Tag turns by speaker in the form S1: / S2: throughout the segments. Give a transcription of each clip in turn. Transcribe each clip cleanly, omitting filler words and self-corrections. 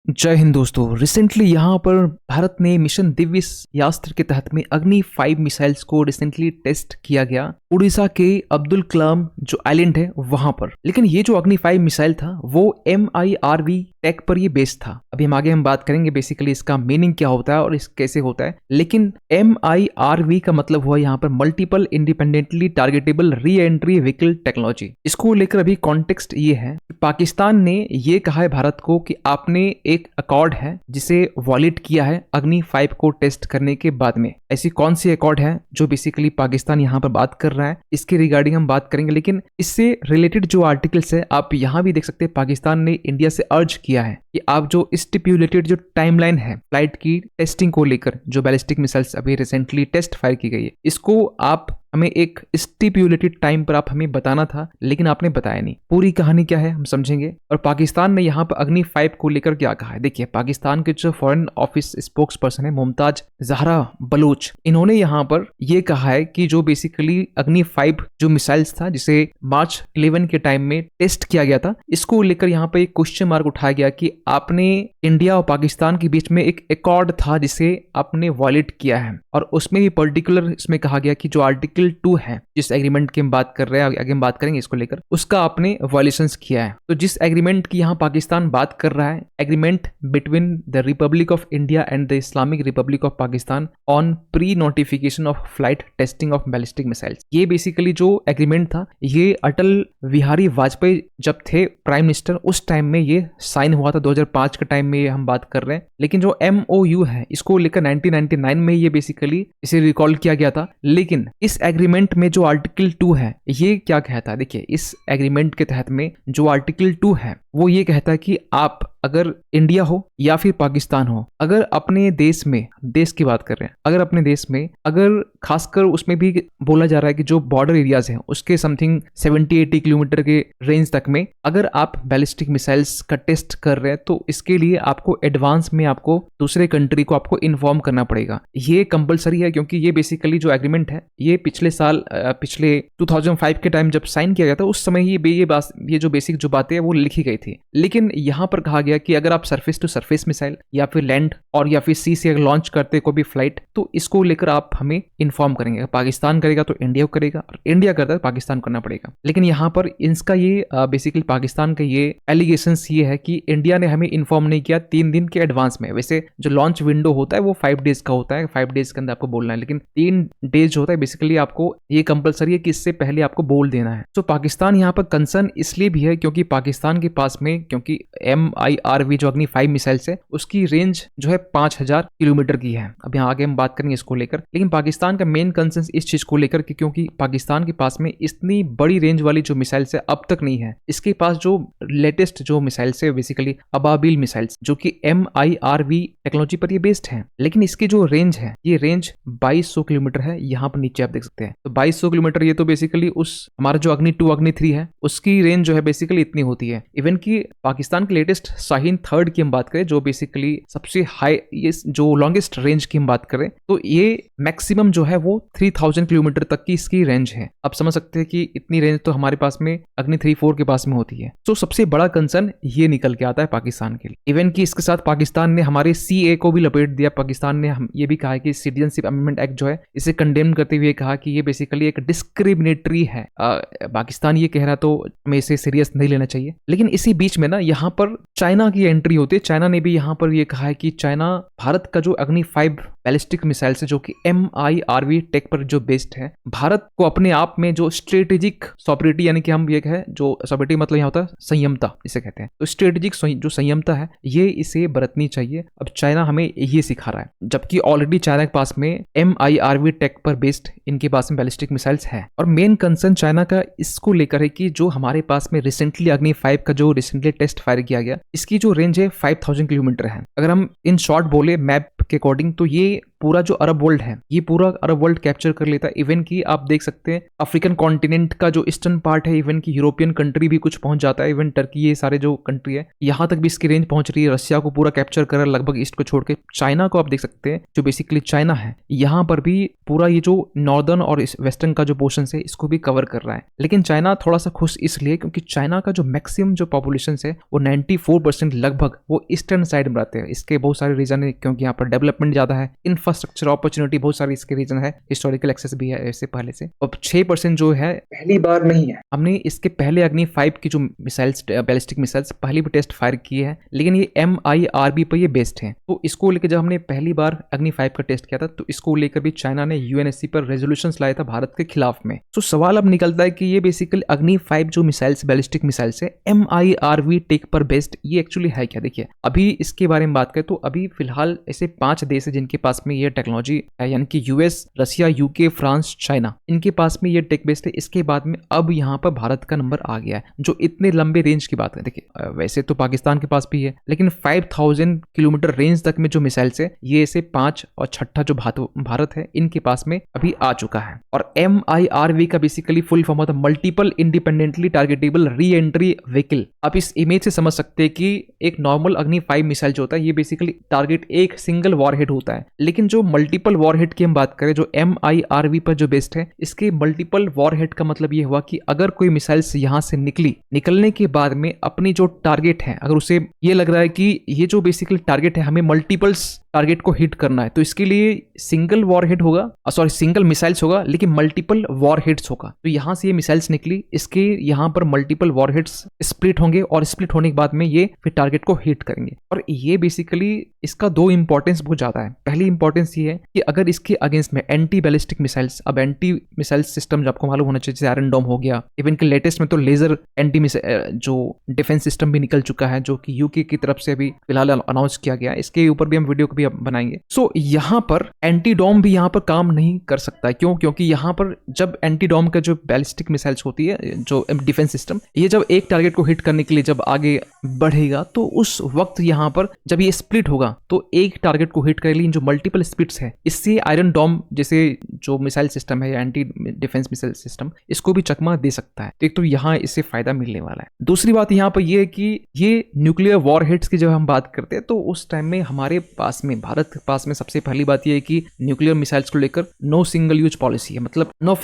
S1: जय हिंद दोस्तों। रिसेंटली यहाँ पर भारत ने मिशन दिव्य यास्त्र के तहत में अग्नि 5 मिसाइल्स को रिसेंटली टेस्ट किया गया उड़ीसा के अब्दुल कलाम जो आइलैंड है वहां पर। लेकिन ये जो अग्नि 5 मिसाइल था वो MIRV टेक पर ये बेस्ड था। अभी हम बात करेंगे बेसिकली इसका मीनिंग क्या होता है और इस कैसे होता है। लेकिन MIRV का मतलब हुआ यहाँ पर multiple independently targetable re entry vehicle technology. इसको लेकर अभी कॉन्टेक्स्ट ये है कि पाकिस्तान ने ये कहा है भारत को कि आपने एक अकॉर्ड है जिसे वॉलिड किया है अग्नि 5 को टेस्ट करने के बाद में। ऐसी कौन सी अकॉर्ड है जो बेसिकली पाकिस्तान यहाँ पर बात कर रहा है, इसके रिगार्डिंग हम बात करेंगे। लेकिन इससे रिलेटेड जो आर्टिकल्स है आप यहाँ भी देख सकते हैं, पाकिस्तान ने इंडिया से अर्ज किया है कि आप जो स्टिपुलेटेड जो टाइमलाइन है फ्लाइट की टेस्टिंग को लेकर, जो बैलिस्टिक मिसाइल्स अभी रिसेंटली टेस्ट फायर की गई है, इसको आप हमें एक स्टिपुलेटेड टाइम पर आप हमें बताना था, लेकिन आपने बताया नहीं। पूरी कहानी क्या है हम समझेंगे। और पाकिस्तान ने यहाँ पर अग्नि 5 को लेकर क्या कहा है, देखिए पाकिस्तान के जो फॉरेन ऑफिस स्पोक्स पर्सन है मुमताज जहरा बलूच, इन्होंने यहाँ पर यह कहा है कि जो बेसिकली अग्नि 5 जो मिसाइल्स था जिसे मार्च 11 के टाइम में टेस्ट किया गया था, इसको लेकर यहाँ पर एक क्वेश्चन मार्क उठाया गया कि आपने इंडिया और पाकिस्तान के बीच में एक अकॉर्ड था जिसे आपने वॉलिड किया है। और उसमें भी पर्टिकुलर इसमें कहा गया कि जो आर्टिकल 2 है, जिस एग्रीमेंट की हम बात कर रहे हैं, आगे हम बात करेंगे इसको लेकर, उसका आपने वायलेशंस किया है। तो जिस एग्रीमेंट की यहाँ पाकिस्तान बात कर रहा है, agreement between the Republic of India and the Islamic Republic of Pakistan on pre notification of flight testing of ballistic missiles. ये बेसिकली जो एग्रीमेंट था ये अटल बिहारी वाजपेयी जब थे प्राइम मिनिस्टर, उस टाइम में ये साइन हुआ था। 2005 के टाइम में ये हम बात कर रहे हैं। लेकिन जो MOU है इसको लेकर 1999 में ये बेसिकली इसे रिकॉल किया गया था। लेकिन इस एग्रीमेंट में जो आर्टिकल 2 है ये क्या कहता है, देखिए इस एग्रीमेंट के तहत में जो आर्टिकल 2 है वो ये कहता है कि आप अगर इंडिया हो या फिर पाकिस्तान हो, अगर अपने देश में, देश की बात कर रहे हैं, अगर अपने देश में, अगर खासकर उसमें भी बोला जा रहा है कि जो बॉर्डर एरियाज हैं उसके समथिंग 70-80 किलोमीटर के रेंज तक में अगर आप बैलिस्टिक मिसाइल्स का टेस्ट कर रहे हैं, तो इसके लिए आपको एडवांस में आपको दूसरे कंट्री को आपको इन्फॉर्म करना पड़ेगा। ये कंपलसरी है क्योंकि ये बेसिकली जो एग्रीमेंट है ये पिछले साल पिछले 2005 के टाइम जब साइन किया गया था उस समय ये जो बेसिक जो बातें हैं वो लिखी गई थी। लेकिन यहाँ पर कहा गया कि अगर आप सरफेस टू सरफेस मिसाइल या फिर लैंड और या फिर सी से अगर लॉन्च करते कोई भी फ्लाइट, तो इसको लेकर आप हमें इन्फॉर्म करेंगे। पाकिस्तान करेगा तो इंडिया को करेगा, और इंडिया करता है पाकिस्तान करना पड़ेगा। लेकिन यहाँ पर इसका ये बेसिकली पाकिस्तान का ये एलिगेशंस ये है कि इंडिया ने हमें इन्फॉर्म नहीं किया 3 दिन के एडवांस में। वैसे जो लॉन्च विंडो होता है वो 5 डेज का होता है, 5 डेज के अंदर आपको बोलना है, लेकिन 3 डेज होता है बेसिकली आपको ये कंपलसरी है कि इससे पहले आपको बोल देना है। तो पाकिस्तान यहाँ पर कंसर्न इसलिए भी है क्योंकि पाकिस्तान के पास में, क्योंकि MIRV जो अग्नि 5 मिसाइल्स है उसकी रेंज जो है 5000 किलोमीटर की है। अब यहाँ आगे हम बात करेंगे इसको लेकर। लेकिन पाकिस्तान का मेन कंसर्न इस चीज को लेकर कि क्योंकि पाकिस्तान के पास में इतनी बड़ी रेंज वाली जो मिसाइल्स है अब तक नहीं है। इसके पास जो लेटेस्ट जो मिसाइल्स है बेसिकली अबाबिल मिसाइल्स जो कि MIRV टेक्नोलॉजी पर ये बेस्ड है, लेकिन इसकी जो रेंज है ये रेंज 2200 किलोमीटर है। यहाँ पर नीचे आप देख सकते हैं, तो 2200 किलोमीटर ये तो बेसिकली उस हमारा जो अग्नि 2 अग्नि 3 है उसकी रेंज जो है बेसिकली इतनी होती है। इवन की पाकिस्तान की लेटेस्ट शाहीन 3 की हम बात करें जो बेसिकली सबसे हाई, ये जो लॉन्गेस्ट रेंज की हम बात करें, तो ये मैक्सिमम जो है वो 3000 किलोमीटर तक की इसकी रेंज है। आप समझ सकते हैं कि इतनी रेंज तो हमारे पास में अग्नि 3-4 के पास में होती है। तो सबसे बड़ा कंसर्न ये निकल के आता है पाकिस्तान के लिए। इवन की इसके साथ पाकिस्तान ने हमारे CA को भी लपेट दिया। पाकिस्तान ने हम ये भी कहा कि सिटीजनशिप अमेंडमेंट एक्ट जो है इसे कंडेम करते हुए कहा कि ये बेसिकली एक डिस्क्रिमिनेटरी है। पाकिस्तान ये कह रहा तो हमें इसे सीरियस नहीं लेना चाहिए। लेकिन इसी बीच में ना यहाँ पर चाइना की एंट्री होती है। चाइना ने भी यहाँ पर ये कहा है कि चाइना भारत का जो अग्नि 5 बैलिस्टिक मिसाइल्स है जो कि MIRV टेक पर जो बेस्ड है, भारत को अपने आप में जो स्ट्रेटेजिक सॉवरेनिटी, यानी कि हम ये कहें जो सॉवरेनिटी मतलब यहाँ होता है संयमता इसे कहते हैं, तो स्ट्रेटेजिक जो संयमता है ये इसे बरतनी चाहिए। अब चाइना हमें ये सिखा रहा है, जबकि ऑलरेडी चाइना के पास में MIRV टेक पर बेस्ड इनके पास में बैलिस्टिक मिसाइल्स है। और मेन कंसर्न चाइना का इसको लेकर है कि जो हमारे पास में रिसेंटली अग्नि 5 का जो रिसेंटली टेस्ट फायर किया गया, इसकी जो रेंज है 5000 किलोमीटर है। अगर हम इन शॉर्ट बोले मैप के अकॉर्डिंग, तो ये पूरा जो अरब वर्ल्ड है, ये पूरा अरब वर्ल्ड कैप्चर कर लेता है। इवन की आप देख सकते हैं अफ्रीकन कॉन्टिनेंट का जो ईस्टर्न पार्ट है, इवन की यूरोपियन कंट्री भी कुछ पहुंच जाता है, इवन टर्की, ये सारे जो कंट्री है यहाँ तक भी इसकी रेंज पहुंच रही है। रशिया को पूरा कैप्चर कर रहा है लगभग ईस्ट को छोड़ के। चाइना को आप देख सकते हैं, जो बेसिकली चाइना है, यहाँ पर भी पूरा ये जो नॉर्दर्न और वेस्टर्न का जो पोर्शन है इसको भी कवर कर रहा है। लेकिन चाइना थोड़ा सा खुश इसलिए क्योंकि चाइना का जो मैक्सिमम जो पॉपुलेशन है वो 94% लगभग वो ईस्टर्न साइड में रहते हैं। इसके बहुत सारे रीजन है, क्योंकि यहाँ पर डेवलपमेंट ज्यादा है, इंफ्रास्ट्रक्चर अपॉर्चुनिटी बहुत सारी इसके रीजन है, हिस्टोरिकल एक्सेस भी है ऐसे पहले से। अब 6% जो है पहली बार नहीं है। हमने इसके पहले अग्नि 5 की जो मिसाइल्स, बैलिस्टिक मिसाइल्स पहली भी टेस्ट फायर किए हैं, लेकिन ये MIRV पर ये बेस्ड है। तो इसको लेकर जब हमने पहली बार अग्नि 5 का टेस्ट किया था तो इसको लेकर भी चाइना ने UNSC पर रेजोल्यूशन लाया था भारत के खिलाफ में। तो सवाल अब निकलता है कि ये बेसिकली अग्नि 5 जो मिसाइल्स, बैलिस्टिक मिसाइल्स है, MIRV टेक पर बेस्ड, ये एक्चुअली है क्या? देखिए अभी इसके बारे में बात करें तो अभी फिलहाल ऐसे 5 देश है जिनके पास में ये टेक्नोलॉजी है, यानी कि US, Russia, UK, France, China, इनके पास में ये टेक बेस्ड है। इसके बाद में अब यहाँ पर भारत का नंबर आ गया है। जो इतने लंबे रेंज की बात है, देखिए वैसे तो पाकिस्तान के पास भी है, लेकिन 5000 किलोमीटर रेंज तक में जो मिसाइल्स है ये से 5 और छठा जो भारत है इनके पास में अभी आ चुका है। और MIRV का बेसिकली फुल फॉर्म होता है multiple independently targetable re entry vehicle. आप इस इमेज से समझ सकते हैं कि एक नॉर्मल अग्नि 5 मिसाइल जो होता है ये बेसिकली टारगेट एक सिंगल वॉरहेड होता है, लेकिन जो मल्टीपल वॉरहेड की हम बात करें, जो MIRV पर जो बेस्ड है, इसके मल्टीपल वॉरहेड का मतलब ये हुआ कि अगर कोई मिसाइल्स यहां से निकलने के बाद में अपनी जो टारगेट है, अगर उसे ये लग रहा है कि ये जो बेसिकली टारगेट है हमें मल्टीपल्स टारगेट को हिट करना है, तो इसके लिए सिंगल वॉरहेड होगा, सॉरी सिंगल मिसाइल्स होगा, लेकिन मल्टीपल वॉरहेड्स होगा। तो यहां से ये मिसाइल्स निकली, इसके यहां पर मल्टीपल वॉरहेड्स स्प्लिट होंगे और स्प्लिट होने के बाद में ये फिर टारगेट को हिट करेंगे। और ये बेसिकली इसका 2 इंपॉर्टेंस बहुत ज्यादा है। पहली इंपॉर्टेंस ये है कि अगर इसके अगेंस्ट में एंटी बैलिस्टिक मिसाइल्स, अब एंटी मिसाइल सिस्टम जो आपको मालूम होना चाहिए, जैसे आयरन डोम हो गया, इवन के लेटेस्ट में तो लेजर एंटी जो डिफेंस सिस्टम भी निकल चुका है, जो कि UK की तरफ से भी फिलहाल अनाउंस किया गया। इसके ऊपर भी हम वीडियो को भी बनाएंगे। सो यहाँ पर एंटी डोम भी यहाँ पर काम नहीं कर सकता है। क्यों? क्योंकि यहाँ पर जब एंटी डोम का जो बैलिस्टिक मिसाइल्स होती है, जो डिफेंस सिस्टम, ये जब एक टारगेट को हिट करने के लिए जब आगे बढ़ेगा तो उस वक्त यहाँ पर जब ये स्प्लिट होगा तो एक टारगेट को हिट करने के लिए जो मल्टीपल स्प्लिट्स है, इससे आयरन डोम जैसे जो मिसाइल सिस्टम है या एंटी डिफेंस मिसाइल सिस्टम, इसको भी चकमा दे सकता है। एक तो यहाँ इससे फायदा मिलने वाला है। दूसरी बात यहाँ पर यह है कि ये न्यूक्लियर वॉरहेड्स की जब हम बात करते हैं तो उस टाइम में हमारे पास में, भारत के पास में सबसे पहली बात यह है कि न्यूक्लियर मिसाइल्स को लेकर नो सिंगल यूज पॉलिसी है, मतलब नो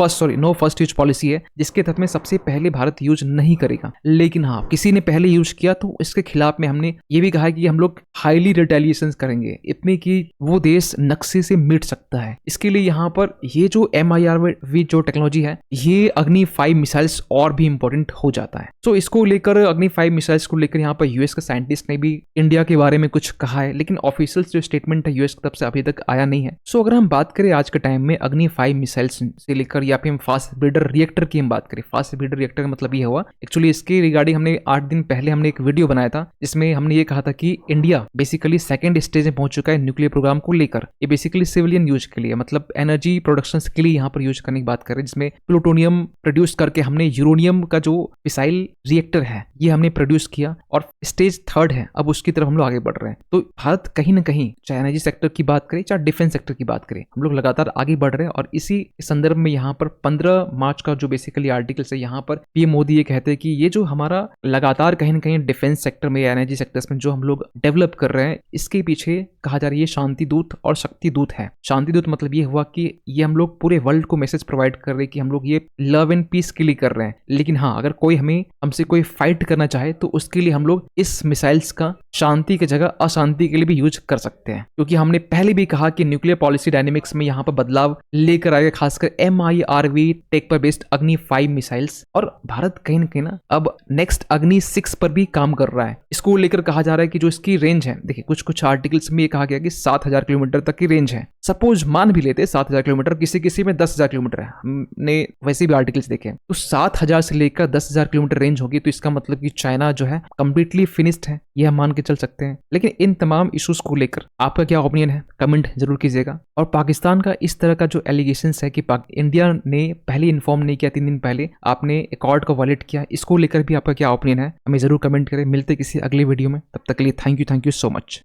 S1: फर्स्ट यूज पॉलिसी है, जिसके तहत में सबसे पहले भारत यूज नहीं करेगा। लेकिन हाँ, किसी ने पहले यूज किया तो इसके खिलाफ में हमने ये भी कहा है कि हम लोग हाईली रिटेलिएशन करेंगे, इतनी कि वो देश नक्शे से मिट सकता है। इसके लिए यहाँ पर ये जो MIRV जो टेक्नोलॉजी है, ये अग्नि 5 मिसाइल्स और भी इंपॉर्टेंट हो जाता है। तो इसको लेकर, अग्नि 5 मिसाइल्स को लेकर यहाँ पर US के साइंटिस्ट ने भी इंडिया के बारे में कुछ कहा है, लेकिन ऑफिशियल जो स्टेटमेंट है US की तरफ से अभी तक आया नहीं है। सो अगर हम बात करें आज के टाइम में अग्नि 5 मिसाइल्स से लेकर, या फिर हम फास्ट ब्रीडर रिएक्टर की हम बात करें, फास्ट ब्रीडर रिएक्टर का मतलब ये हुआ, एक्चुअली इसके रिगार्डिंग हमने 8 दिन पहले हमने एक वीडियो बनाया था, जिसमें हमने ये कहा था कि इंडिया बेसिकली सेकंड स्टेज में पहुंच चुका है न्यूक्लियर प्रोग्राम को लेकर। ये बेसिकली सिविलियन यूज के लिए, मतलब एनर्जी प्रोडक्शन के लिए यहाँ पर यूज करने की बात करें, जिसमें प्लूटोनियम प्रोड्यूस करके हमने यूरेनियम का जो मिसाइल रिएक्टर है ये हमने प्रोड्यूस किया, और स्टेज 3 है, अब उसकी तरफ हम लोग आगे बढ़ रहे हैं। तो भारत कहीं ना कहीं, चाहे एनर्जी सेक्टर की बात करें चाहे डिफेंस सेक्टर की बात करें, हम लोग लगातार आगे बढ़ रहे हैं। और इसी संदर्भ में यहाँ पर 15 मार्च का जो बेसिकली आर्टिकल है, यहाँ पर PM मोदी ये कहते हैं कि ये जो हमारा लगातार कहीं ना कहीं डिफेंस सेक्टर में या एनर्जी सेक्टर्स में जो हम लोग डेवलप कर रहे हैं, इसके पीछे कहा जा रहा है ये शांति दूत और शक्ति दूत है। शांति दूत मतलब ये हुआ कि ये हम लोग पूरे वर्ल्ड को मैसेज प्रोवाइड कर रहे हैं कि हम लोग ये लव एंड पीस के लिए कर रहे हैं। लेकिन हाँ, अगर कोई हमसे कोई फाइट करना चाहे तो उसके लिए हम लोग इस मिसाइल्स का शांति की जगह अशांति के लिए भी यूज कर सकते हैं। क्योंकि हमने पहले भी कहा कि न्यूक्लियर पॉलिसी डायनेमिक्स में यहाँ पर बदलाव लेकर आएगा, खासकर MIRV टेक पर बेस्ड अग्नि 5 मिसाइल्स। और भारत कहीं ना कहीं अब नेक्स्ट अग्नि 6 पर भी काम कर रहा है। इसको लेकर कहा जा रहा है कि जो इसकी रेंज है, देखिए कुछ आर्टिकल्स में ये कहा गया कि 7000 किलोमीटर तक की रेंज है। सपोज मान भी लेते 7000 किलोमीटर, किसी में 10,000 किलोमीटर है, हमने वैसे भी आर्टिकल्स देखे, तो 7000 से लेकर 10,000 किलोमीटर रेंज होगी, तो इसका मतलब कि चाइना जो है कंप्लीटली फिनिश्ड है, ये हम मान के चल सकते हैं। लेकिन इन तमाम इश्यूज को लेकर आपका क्या ओपिनियन है, कमेंट जरूर कीजिएगा। और पाकिस्तान का इस तरह का जो एलिगेशंस है कि इंडिया ने पहले इन्फॉर्म नहीं किया, 3 दिन पहले आपने एकॉर्ड को वॉलेट किया, इसको लेकर भी आपका क्या ओपिनियन है, हमें जरूर कमेंट करें। मिलते किसी अगले वीडियो में, तब तक के लिए थैंक यू सो मच।